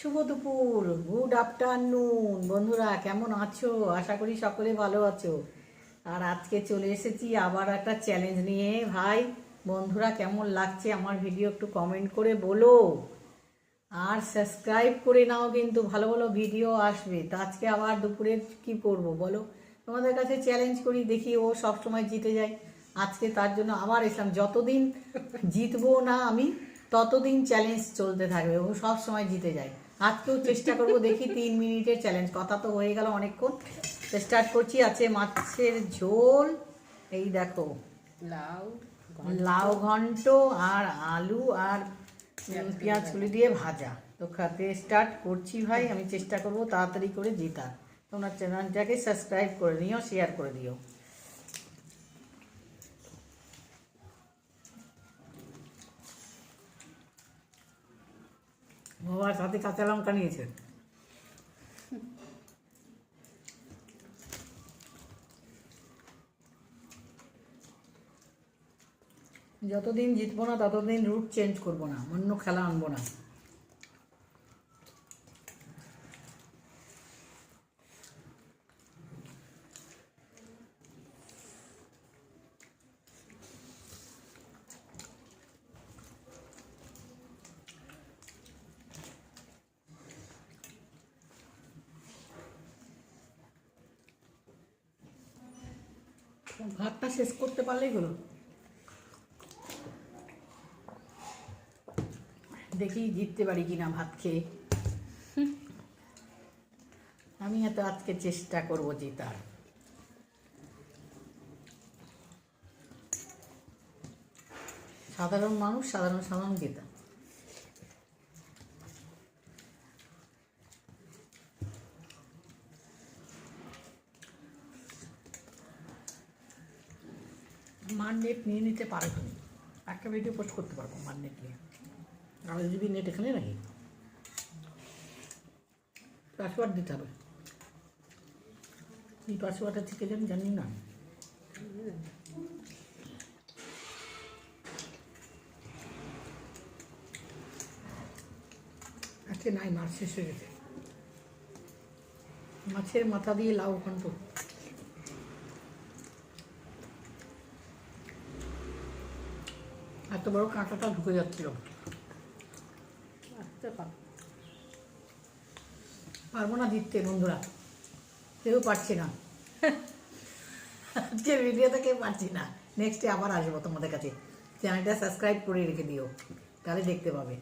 শুভ দুপুর, good afternoon বন্ধুরা, কেমন আছো? আশা করি সকলে ভালো আছো। আর আজকে চলে এসেছি আবার একটা চ্যালেঞ্জ নিয়ে। ভাই বন্ধুরা, কেমন লাগছে আমার ভিডিও একটু কমেন্ট করে বলো, আর সাবস্ক্রাইব করে নাও, কিন্তু ভালো ভালো ভিডিও আসবে। তো আজকে আবার দুপুরে কি করব বলো, তোমাদের কাছে চ্যালেঞ্জ করি, দেখি ও সব সময় জিতে যায়। আজকে তার জন্য আবার এসলাম, যতদিন জিতবো না আমি ততদিন চ্যালেঞ্জ চলতে থাকবে। ও সব সময় জিতে যায়, আজকেও চেষ্টা করব, দেখি 3 মিনিটের চ্যালেঞ্জ। কথা তো হয়ে গেল অনেকক্ষণ। স্টার্ট করছি। আছে মাছের ঝোল, এই দেখো লাউ লাউ ঘন্ট আর আলু আর পেঁয়াজ কুলি দিয়ে ভাজা। তো খাতে স্টার্ট করছি ভাই। আমি চেষ্টা করব তাড়াতাড়ি করে জেতার। তোমরা চ্যানেলটাকে সাবস্ক্রাইব করে নিও, শেয়ার করে দিও। বাবার সাথে কাঁচা লঙ্কা নিয়েছে। যতদিন জিতবো না ততদিন রুট চেঞ্জ করবো না, অন্য খেলা আনবো না। ভাতটা শেষ করতে পারলেই হলো। দেখি জিততে পারি কিনা ভাত খেয়ে। আমি এত আজকে চেষ্টা করব জেতার। সাধারণ মানুষ, সাধারণ সাধারণ জেতা। মার নেট নিয়ে নিতে পারো তুমি, একটা ভিডিও পোস্ট করতে পারবো মার নেট নিয়ে। আর জিবি নেট এখানে রাখি, পাসওয়ার্ড দিতে হবে। এই পাসওয়ার্ডটা থেকে আমি জানি না। আজকে নাই, মাছ শেষ হয়ে গেছে। মাছের মাথা দিয়ে লাউ ঘন্ট। এত বড় কাঁটাটা ঢুকে যাচ্ছিল। পারবো না জিততে বন্ধুরা, কেউ পারছি না। আজকের ভিডিওতে কেউ পারছি না। নেক্সটে আবার আসবো তোমাদের কাছে। চ্যানেলটা সাবস্ক্রাইব করে রেখে দিও, তাহলে দেখতে পাবে।